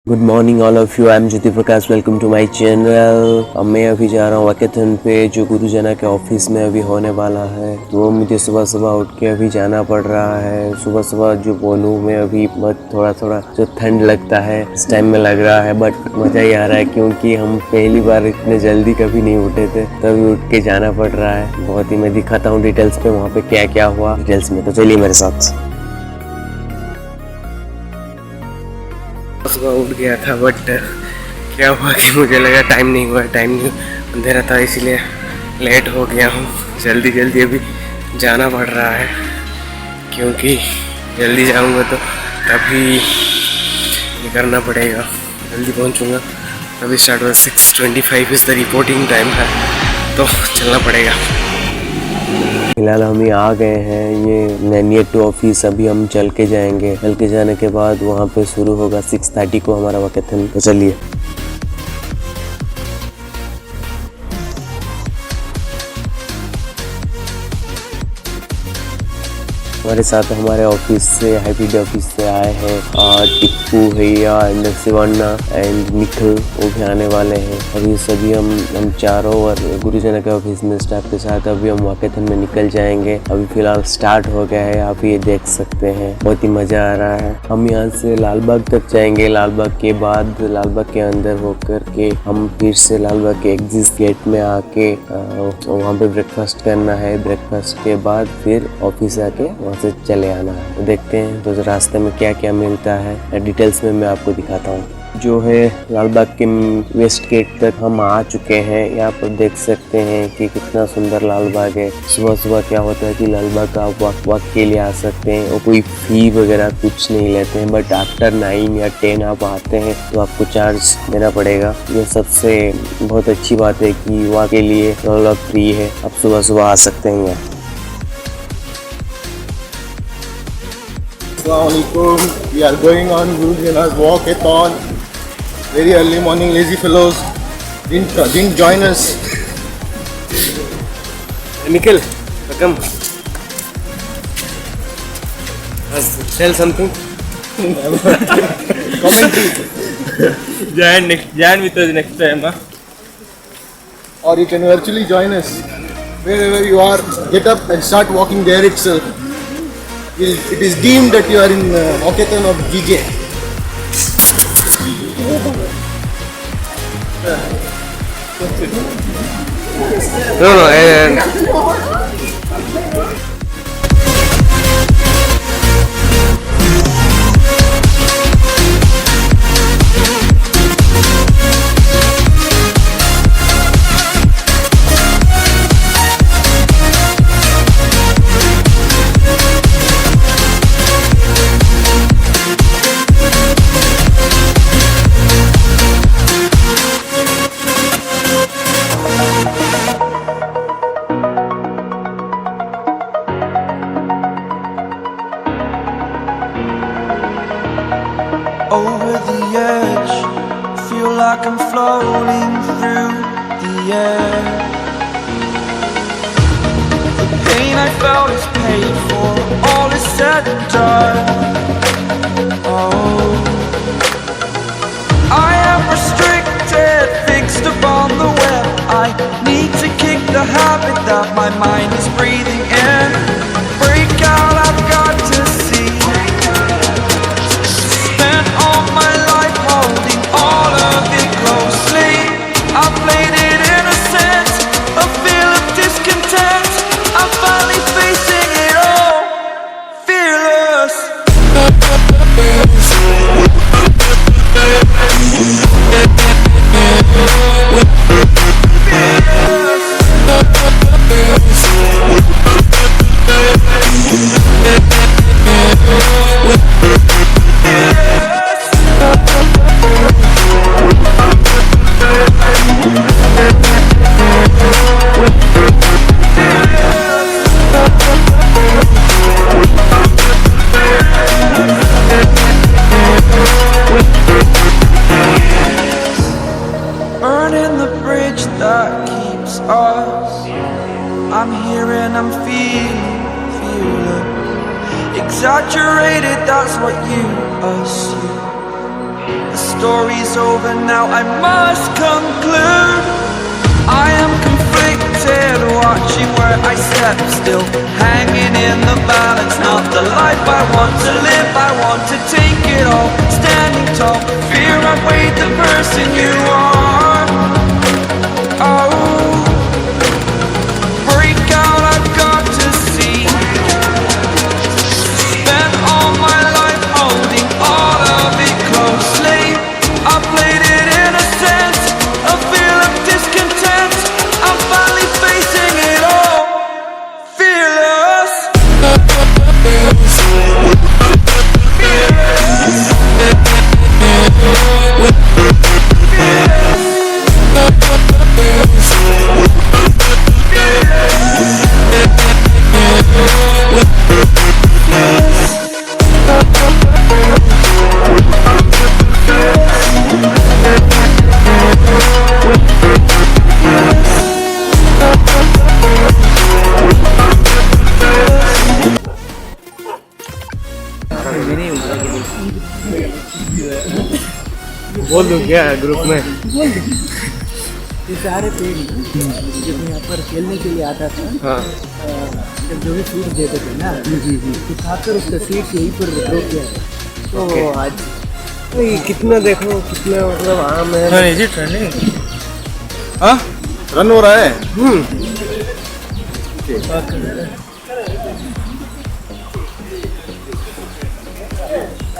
Good morning all of you, I am Jyotiprakash, welcome to my channel. अब मैं अभी जा रहा हूँ वैकेथन पे, जो गुरुजना के ऑफिस में अभी होने वाला है। तो मुझे सुबह सुबह उठ के अभी जाना पड़ रहा है। सुबह सुबह जो बोलूँ मैं अभी बहुत थोड़ा जो ठंड लगता है इस टाइम में लग रहा है, बट मज़ा ही आ रहा है क्योंकि हम पहली बार इतने जल्दी कभी नहीं उठे थे, तभी उठ के जाना पड़ रहा है। बहुत ही मैं दिखाता हूँ डिटेल्स पे वहाँ पे क्या क्या हुआ डिटेल्स में, तो चलिए मेरे साथ। सुबह उठ गया था बट क्या हुआ कि मुझे लगा टाइम नहीं अंधेरा था, इसीलिए लेट हो गया हूँ। जल्दी अभी जाना पड़ रहा है क्योंकि जल्दी जाऊँगा तो तभी ये करना पड़ेगा, जल्दी पहुँचूँगा तभी स्टार्ट होगा। 6:25 इज़ द रिपोर्टिंग टाइम है, तो चलना पड़ेगा। फिलहाल हम ही आ गए हैं, ये नियर टू ऑफिस। अभी हम चल के जाएंगे, चल के जाने के बाद वहाँ पे शुरू होगा 6:30 को हमारा वैकेथन। तो चलिए। हमारे साथ हमारे ऑफिस से, हाईपीडी ऑफिस से आए हैं टिप्पू भैया एंड शिवाना एंड निखिल, वो भी आने वाले हैं। अभी सभी हम चारों और गुरुजना के ऑफिस में स्टाफ के साथ अभी हम वैकेथन में निकल जाएंगे। अभी फिलहाल स्टार्ट हो गया है, आप ये देख सकते हैं, बहुत ही मज़ा आ रहा है। हम यहाँ से लालबाग तक जाएंगे, लालबाग के बाद लालबाग के अंदर होकर के हम फिर से लालबाग के एग्जिट गेट में आके वहाँ पे ब्रेकफास्ट करना है। ब्रेकफास्ट के बाद फिर ऑफिस आके वहाँ से चले आना है। तो देखते हैं तो रास्ते में क्या क्या मिलता है, डिटेल्स में मैं आपको दिखाता हूँ। जो है लालबाग के वेस्ट गेट तक हम आ चुके हैं। यहाँ पर देख सकते हैं कि कितना सुंदर लालबाग है। सुबह सुबह क्या होता है कि लालबाग का आप वॉक के लिए आ सकते हैं और कोई फी वगैरह कुछ नहीं लेते हैं, बट आफ्टर 9 या 10 आप आते हैं तो आपको चार्ज देना पड़ेगा। ये सबसे बहुत अच्छी बात है कि वॉक के लिए लालबाग फ्री है, आप सुबह सुबह आ सकते हैं यहाँ। Assalamualaikum. We are going on Gurujana's Walkathon. Very early morning, lazy fellows didn't join us. Nikhil, come. Tell something. Commentary. Join with us next time, huh? Or you can virtually join us. Wherever you are, get up and start walking there itself. It is deemed that you are in Walkathon of GJ. No. Over the edge, feel like I'm floating through the air. The pain I felt is paid for, all is said and done. Oh, I am restricted, fixed upon the web. I need to kick the habit that my mind is breathing in. Break out, I've got to see. All of it closely, I played it innocent, a feel of discontent. I'm finally facing it all, fearless. Burning the bridge that keeps us. I'm here and I'm feeling exaggerated, that's what you assume. The story's over now, I must conclude. I am conflicted, watching where I step still, hanging in the balance. Not the life I want to live, I want to take it all. Standing tall, fear I've weighed the person you are. Oh, break out, I've got to see. Spent all my life holding all of it closely. I played it innocent, a feel of discontent. I'm finally facing it all, fearless. बोल दूँ क्या group में? ये सारे पेड़ जब यहाँ पर खेलने के लिए आता था, हाँ जब जो भी सीट देते थे ना, तो खाकर उसका सीट यहीं पर रोक गया। तो आज ये कितना देखो कितना मतलब आम है। हाँ रन हो रहा है।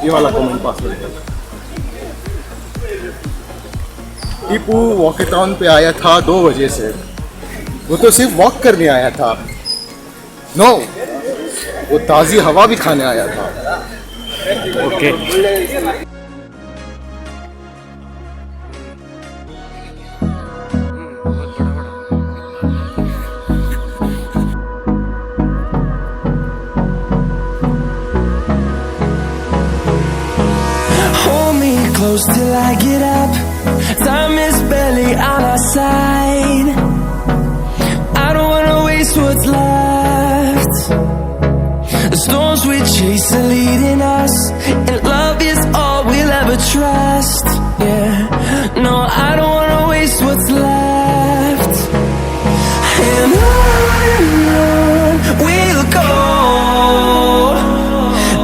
ये वाला कमेंट पासवर्ड है। टीपू वॉकेथॉन पे आया था 2 बजे से। वो तो सिर्फ वॉक करने आया था। नो, वो ताज़ी हवा भी खाने आया था। Okay Hold me close till I get up. Time is barely on our side. I don't wanna waste what's left. The storms we chase are leading us, and love is all we'll ever trust. Yeah, no, I don't wanna waste what's left. And on we'll go,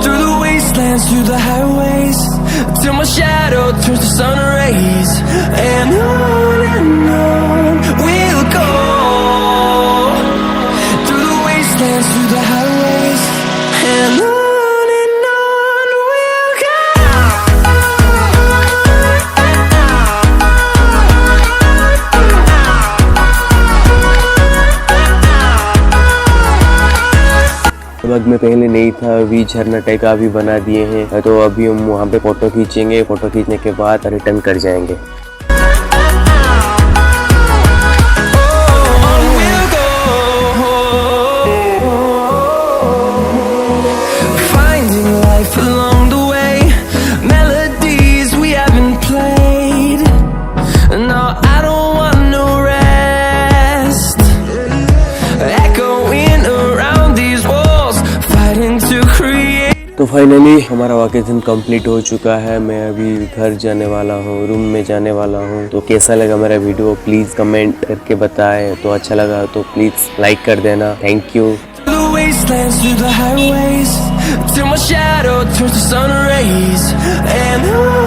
through the wastelands, through the highways, till my shadow turns to sun rays. And on we'll go, through the wastelands, through the highways. And on we'll go. Lalbagh में पहले नहीं था, अभी झरना type का भी बना दिए हैं। तो अभी हम वहाँ पे फोटो खींचेंगे, फोटो खींचने के बाद रिटर्न कर जाएंगे। Finding life along the way, melodies we haven't played. No, I don't want no rest. Echoing around these walls, fighting to create. तो फाइनली हमारा वैकेशन कंप्लीट हो चुका है। मैं अभी घर जाने वाला हूँ, रूम में जाने वाला हूँ। तो कैसा लगा मेरा वीडियो प्लीज कमेंट करके बताएं। तो अच्छा लगा तो प्लीज लाइक कर देना। Thank you. The wastelands, through the highways, till my shadow turns to sun rays. And on